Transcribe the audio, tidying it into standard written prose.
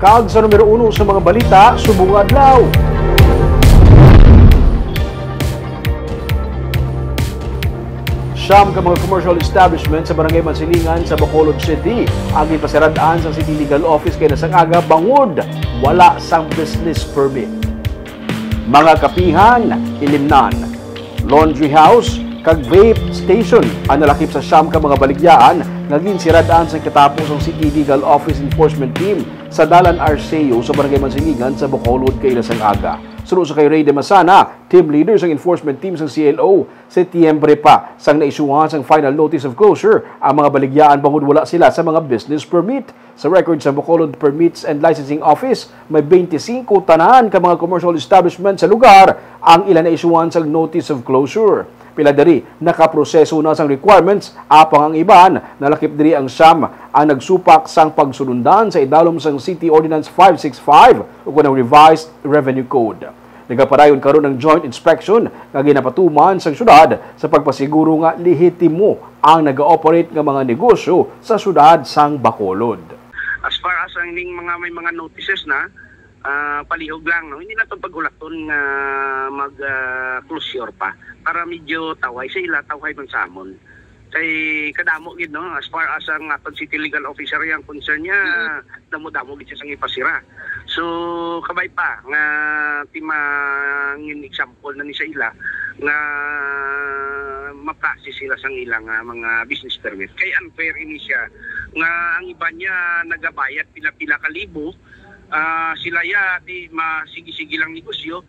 Kag sa numero 1 sa mga balita, subong adlaw. Siyam ka mga commercial establishment sa Barangay Mansilingan sa Bacolod City ang ipasiradaan sa City Legal Office kay nasang aga bangod wala sang business permit. Mga kapihan, ilimnan, laundry house, kag vape station ang nalakip sa siyam ka mga baligyaan nga ginsiradaan sa katapos ang City Legal Office Enforcement Team sa Dalan Arceo sa Barangay Mansilingan sa Bacolod kay nasang aga. Sunod sa kay Ray de Masana, team leader sa enforcement team sa CLO, Setyembre pa sang naisuhan sang final notice of closure ang mga baligyaan bangod wala sila sa mga business permit. Sa record sa Bacolod Permits and Licensing Office, may 25 tanan ka mga commercial establishment sa lugar ang ilan naisuhan sang notice of closure. Pila diri nakaproseso na sang requirements apang ang iban nalakip diri ang siyam ang nagsupak sang pagsulundan sa idalom sang City Ordinance 565 ug kanang revised revenue code. Nagapadayon karon ng joint inspection nga ginapatuman sa syudad sa pagpasiguro nga lehitimo ang naga-operate nga mga negosyo sa syudad sang Bacolod. As far as ang mga may mga notices na palihog lang, no, hindi na itong paghulaton nga mag-closure pa para medyo taway sa ila, taway man sa amon. Kay kadamo gid, no, as far as ang atong city legal officer yang concern niya, damo-damo gid siya sang ipasira. So kabay pa nga timangin example na ni sa ila nga ma-process sila sang ilang mga business permit. Kay unfair ini siya nga ang iba niya nagabayad pila-pila ka libo, sila ya di masigi-sige lang negosyo,